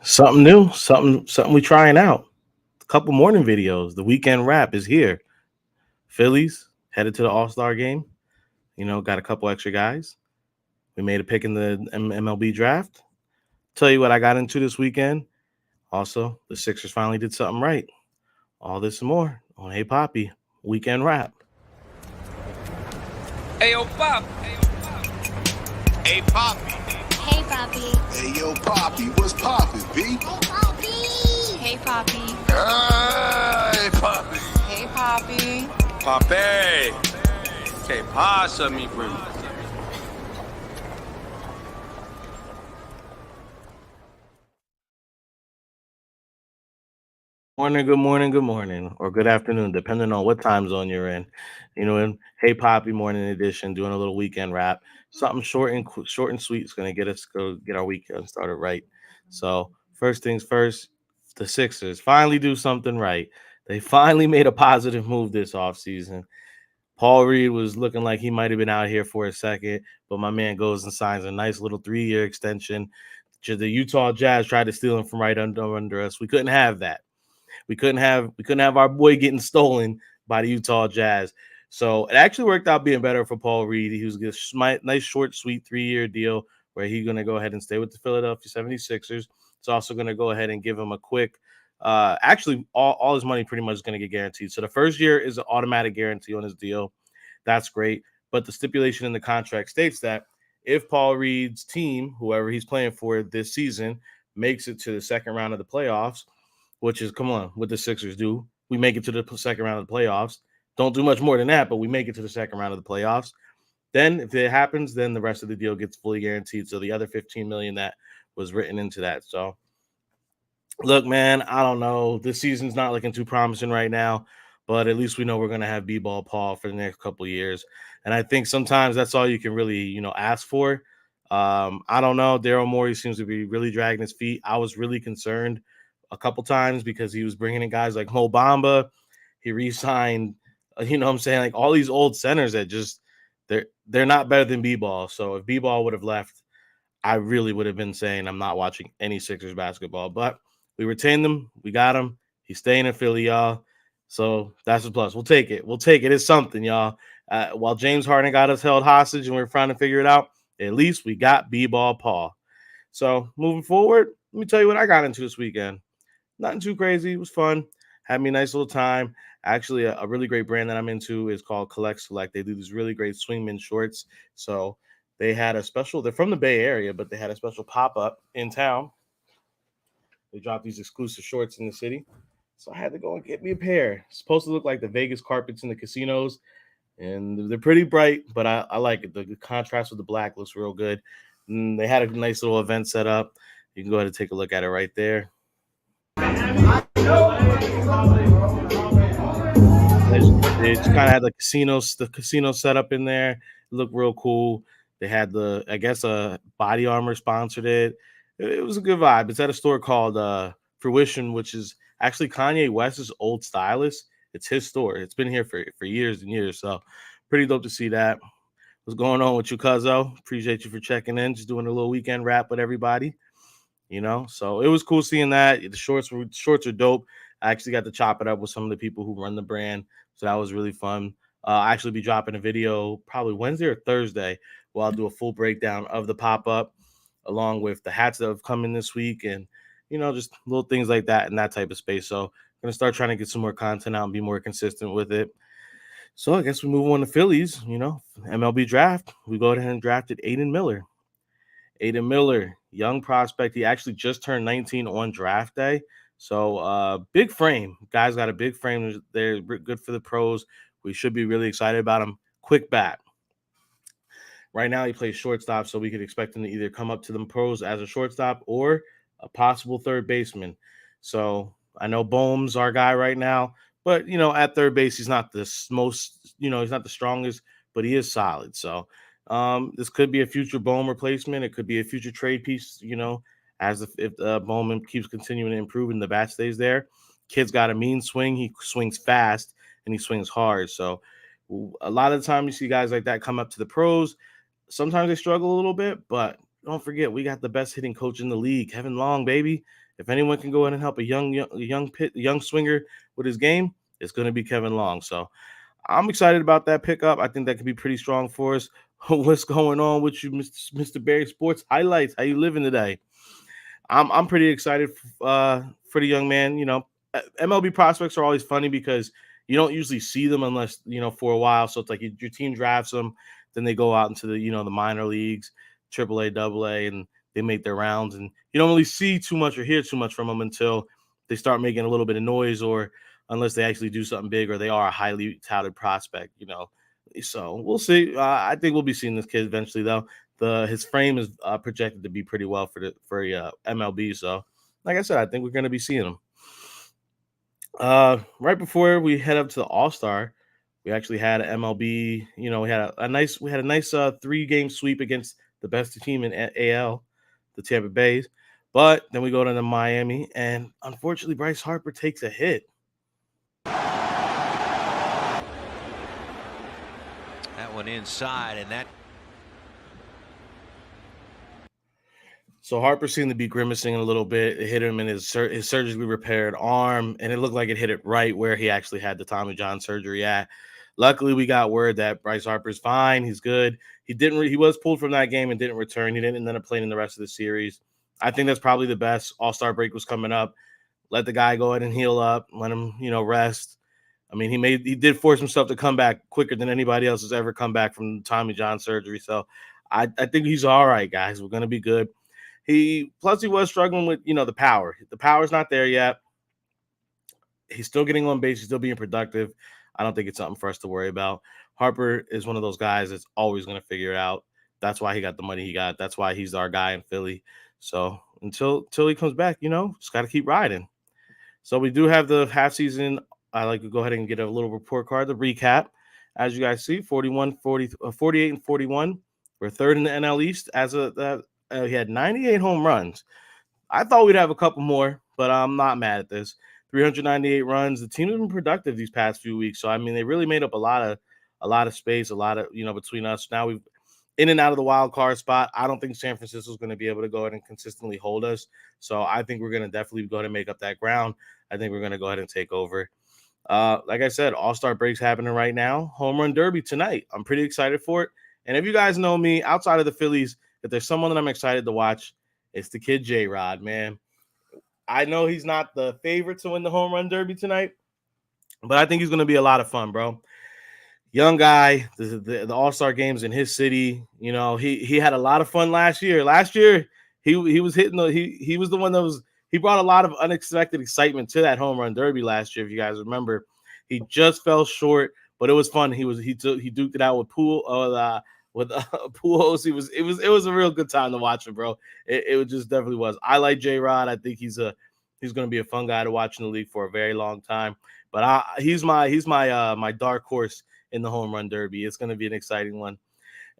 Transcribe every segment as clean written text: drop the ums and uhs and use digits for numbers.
Something new, something we trying out. A couple morning videos. The weekend rap is here. Phillies headed to the All-Star game. Got a couple extra guys. We made a pick in the MLB draft. Tell you what I got into this weekend. Also, the Sixers finally did something right. All this and more on Hey Papi Weekend Rap. Hey, yo, Pop. Hey, Poppy. Hey, Papi. Hey, yo, Poppy. What's poppin', B? Hey, Papi. Hey, Poppy. Hey, Poppy. Hey, Poppy. Papi. Que pasa, mi primo? Morning, good morning, or good afternoon, depending on what time zone you're in. In Hey Poppy Morning Edition, doing a little weekend rap, something short and sweet is gonna get our weekend started right. So first things first, the Sixers finally do something right. They finally made a positive move this offseason. Paul Reed was looking like he might have been out here for a second, but my man goes and signs a nice little 3-year extension. The Utah Jazz tried to steal him from right under us. We couldn't have that. We couldn't have our boy getting stolen by the Utah Jazz. So it actually worked out being better for Paul Reed. He was a nice, short, sweet 3-year deal where he's going to go ahead and stay with the Philadelphia 76ers. It's also going to go ahead and give him a quick, actually, all his money pretty much is going to get guaranteed. So the first year is an automatic guarantee on his deal. That's great. But the stipulation in the contract states that if Paul Reed's team, whoever he's playing for this season, makes it to the second round of the playoffs, which is, come on, what the Sixers do. We make it to the second round of the playoffs. Don't do much more than that, but we make it to the second round of the playoffs. Then, if it happens, then the rest of the deal gets fully guaranteed. So the other 15 million that was written into that. So, look, man, I don't know. This season's not looking too promising right now, but at least we know we're going to have B-ball Paul for the next couple of years. And I think sometimes that's all you can really, ask for. I don't know. Daryl Morey seems to be really dragging his feet. I was really concerned a couple times because he was bringing in guys like Mo Bamba. He re-signed, what I'm saying, like all these old centers that just they're not better than B-ball. So if B-ball would have left, I really would have been saying I'm not watching any Sixers basketball. But we retained them. We got him. He's staying in Philly, y'all. So that's a plus. We'll take it. We'll take it. It's something, y'all. While James Harden got us held hostage and we are trying to figure it out, at least we got B-ball Paul. So moving forward, let me tell you what I got into this weekend. Nothing too crazy. It was fun. Had me a nice little time. Actually, a really great brand that I'm into is called Collect Select. They do these really great swingman shorts. So they had a special, they're from the Bay Area, but they had a special pop-up in town. They dropped these exclusive shorts in the city. So I had to go and get me a pair. It's supposed to look like the Vegas carpets in the casinos. And they're pretty bright, but I like it. The contrast with the black looks real good. And they had a nice little event set up. You can go ahead and take a look at it right there. They just kind of had the casino set up in there. It looked real cool. They had I guess Body Armor sponsored it. It was a good vibe. It's at a store called Fruition, which is actually Kanye West's old stylist. It's his store. It's been here for years and years. So pretty dope to see that. What's going on with you, Cuzzo? Appreciate you for checking in. Just doing a little weekend rap with everybody. So it was cool seeing that. The shorts are dope. I actually got to chop it up with some of the people who run the brand, so that was really fun. I'll actually be dropping a video probably Wednesday or Thursday where I'll do a full breakdown of the pop-up along with the hats that have come in this week and just little things like that in that type of space. So I'm gonna start trying to get some more content out and be more consistent with it. So I guess we move on to Phillies, MLB draft. We go ahead and drafted Aiden Miller. Aiden Miller, young prospect. He actually just turned 19 on draft day. So big frame. Guy's got a big frame. They're good for the pros. We should be really excited about him. Quick bat. Right now he plays shortstop, so we could expect him to either come up to the pros as a shortstop or a possible third baseman. So I know Bohm's our guy right now, but at third base, he's not the most, he's not the strongest, but he is solid. So this could be a future Bohm replacement. It could be a future trade piece, if Bowman keeps continuing to improve and the bat stays there. Kid's got a mean swing. He swings fast and he swings hard. So a lot of the time you see guys like that come up to the pros. Sometimes they struggle a little bit, but don't forget, we got the best hitting coach in the league, Kevin Long, baby. If anyone can go in and help a young swinger with his game, it's going to be Kevin Long. So I'm excited about that pickup. I think that could be pretty strong for us. What's going on with you, Mr. Barry Sports Highlights? How you living today? I'm pretty excited for the young man. MLB prospects are always funny because you don't usually see them unless for a while. So it's like your team drafts them, then they go out into the minor leagues, AAA, AA, and they make their rounds, and you don't really see too much or hear too much from them until they start making a little bit of noise, or unless they actually do something big or they are a highly touted prospect. So we'll see. I think we'll be seeing this kid eventually, though. His frame is projected to be pretty well for MLB. So, like I said, I think we're going to be seeing him. Right before we head up to the All Star, we actually had an MLB. We had a nice 3-game sweep against the best team in AL, the Tampa Bays. But then we go to the Miami, and unfortunately, Bryce Harper takes a hit. That one inside, and that. So Harper seemed to be grimacing a little bit. It hit him in his surgically repaired arm, and it looked like it hit it right where he actually had the Tommy John surgery at. Luckily, we got word that Bryce Harper's fine. He's good. He was pulled from that game and didn't return. He didn't end up playing in the rest of the series. I think that's probably the best. All-Star break was coming up. Let the guy go ahead and heal up. Let him, rest. I mean, he did force himself to come back quicker than anybody else has ever come back from Tommy John surgery. So I think he's all right, guys. We're gonna be good. He was struggling with the power. The power's not there yet. He's still getting on base. He's still being productive. I don't think it's something for us to worry about. Harper is one of those guys that's always going to figure it out. That's why he got the money he got. That's why he's our guy in Philly. So until he comes back, just got to keep riding. So we do have the half season. I like to go ahead and get a little report card, the recap. As you guys see, 48 and 41. We're third in the NL East. He had 98 home runs. I thought we'd have a couple more, but I'm not mad at this. 398 runs. The team has been productive these past few weeks. So I mean, they really made up a lot of space, a lot of between us. Now we've in and out of the wild card spot. I don't think San Francisco is going to be able to go ahead and consistently hold us. So I think we're going to definitely go ahead and make up that ground. I think we're going to go ahead and take over. Like I said, All-Star breaks happening right now. Home Run Derby tonight. I'm pretty excited for it. And if you guys know me, outside of the Phillies, if there's someone that I'm excited to watch, it's the kid J-Rod, man. I know he's not the favorite to win the Home Run Derby tonight, but I think he's going to be a lot of fun, bro. Young guy, the All-Star games in his city. He had a lot of fun last year. Last year, he was hitting he was the one that he brought a lot of unexpected excitement to that Home Run Derby last year. If you guys remember, he just fell short, but it was fun. He duked it out with Pujols. It was a real good time to watch him, bro. It just definitely was. I like J-Rod. I think he's going to be a fun guy to watch in the league for a very long time. But he's my dark horse in the Home Run Derby. It's going to be an exciting one.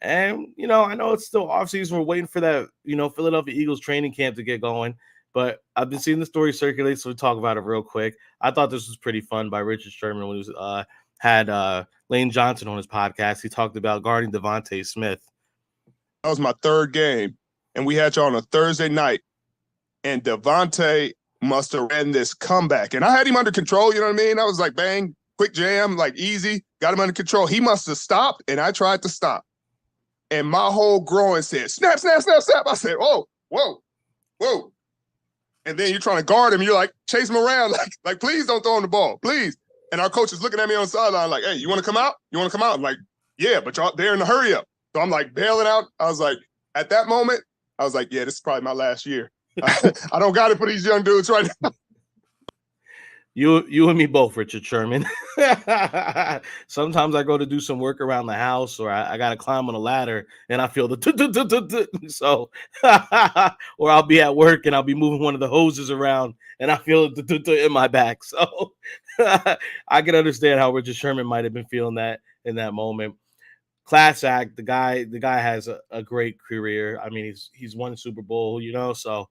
And, I know it's still offseason. We're waiting for that, Philadelphia Eagles training camp to get going. But I've been seeing the story circulate, so we'll talk about it real quick. I thought this was pretty fun by Richard Sherman when he had Lane Johnson on his podcast. He talked about guarding Devontae Smith. That was my third game, and we had you on a Thursday night, and Devontae must have ran this comeback. And I had him under control, you know what I mean? I was like, bang, quick jam, like easy, got him under control. He must have stopped, and I tried to stop. And my whole groin said, snap, snap, snap, snap. I said, whoa, whoa, whoa. And then you're trying to guard him. You're like, chase him around. Like, please don't throw him the ball, please. And our coach is looking at me on the sideline like, hey, you want to come out? You want to come out? I'm like, yeah, but y'all, they're in a hurry up. So I'm like bailing out. I was like, at that moment, I was like, yeah, this is probably my last year. I don't got it for these young dudes right now. You and me both, Richard Sherman. Sometimes I go to do some work around the house, or I got to climb on a ladder, and I feel the so, or I'll be at work and I'll be moving one of the hoses around, and I feel it in my back. So I can understand how Richard Sherman might have been feeling that in that moment. Class act. The guy has a great career. I mean, he's won Super Bowl, so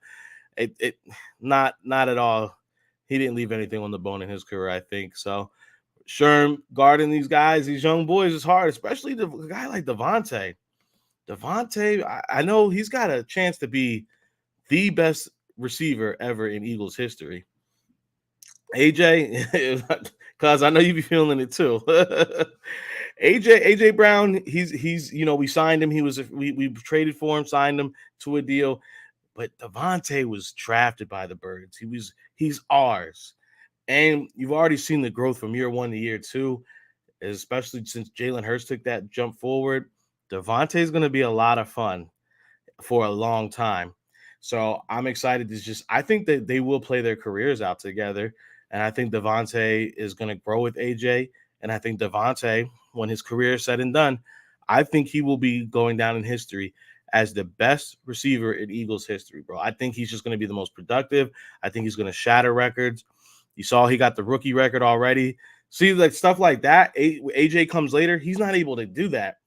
it not at all. He didn't leave anything on the bone in his career, I think. So, Sherm guarding these guys, these young boys, is hard, especially a guy like Devontae. Devontae, I know he's got a chance to be the best receiver ever in Eagles history. AJ, because I know you be feeling it too. AJ Brown, he's we signed him. We traded for him, signed him to a deal. But Devontae was drafted by the Birds. He's ours. And you've already seen the growth from year 1 to year 2, especially since Jalen Hurts took that jump forward. Devontae is going to be a lot of fun for a long time. So I'm excited I think that they will play their careers out together. And I think Devontae is going to grow with AJ. And I think Devontae, when his career is said and done, I think he will be going down in history as the best receiver in Eagles history, bro. I think he's just going to be the most productive. I think he's going to shatter records. You saw he got the rookie record already. See, like stuff like that. AJ comes later. He's not able to do that.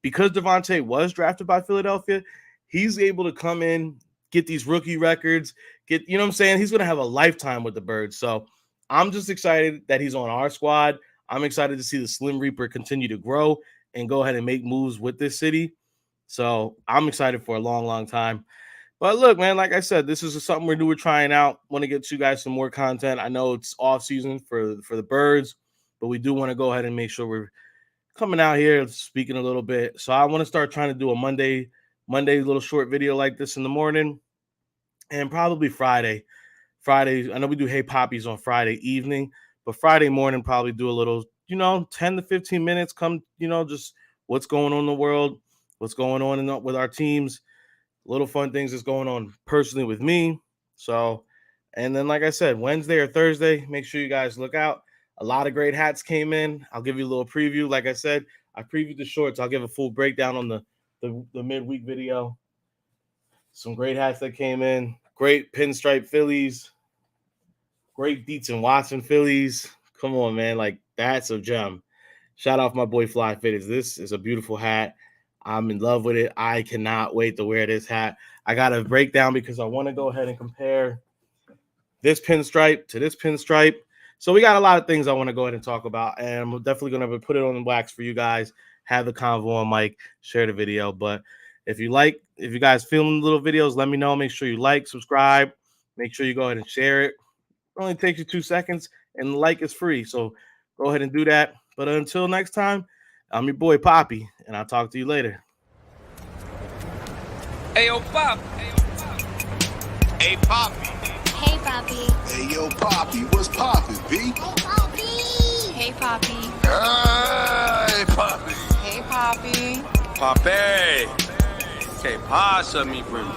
Because Devontae was drafted by Philadelphia, he's able to come in, get these rookie records, you know what I'm saying? He's going to have a lifetime with the Birds. So I'm just excited that he's on our squad. I'm excited to see the Slim Reaper continue to grow and go ahead and make moves with this city. So I'm excited for a long, long time. But look, man, like I said, this is something we're trying out. Want to get you guys some more content. I know it's off season for the Birds, but we do want to go ahead and make sure we're coming out here speaking a little bit. So I want to start trying to do a Monday little short video like this in the morning, and probably Friday. I know we do Hey Poppies on Friday evening, but Friday morning probably do a little, 10 to 15 minutes. Come, just what's going on in the world, what's going on with our teams, little fun things that's going on personally with me. So, and then like I said, Wednesday or Thursday, make sure you guys look out. A lot of great hats came in. I'll give you a little preview. Like I said, I previewed the shorts. I'll give a full breakdown on the midweek video. Some great hats that came in. Great pinstripe Phillies. Great Dietz and Watson Phillies. Come on, man. Like, that's a gem. Shout out my boy Fly Fitteds. This is a beautiful hat. I'm in love with it. I cannot wait to wear this hat. I got a breakdown because I want to go ahead and compare this pinstripe to this pinstripe. So we got a lot of things I want to go ahead and talk about, and I'm definitely going to put it on wax for you guys, have the convo on mic, share the video. But if you guys film little videos, let me know. Make sure you like, subscribe. Make sure you go ahead and share it. It only takes you 2 seconds, and the like is free. So go ahead and do that. But until next time, I'm your boy Papi, and I'll talk to you later. Hey, yo, Pop. Hey, Poppy. Hey, Papi. Hey, yo, Poppy, what's poppin', B? Hey, Papi. Hey, Poppy. Hey, Poppy. Hey, Poppy. Papi. Que pasa, mi primo?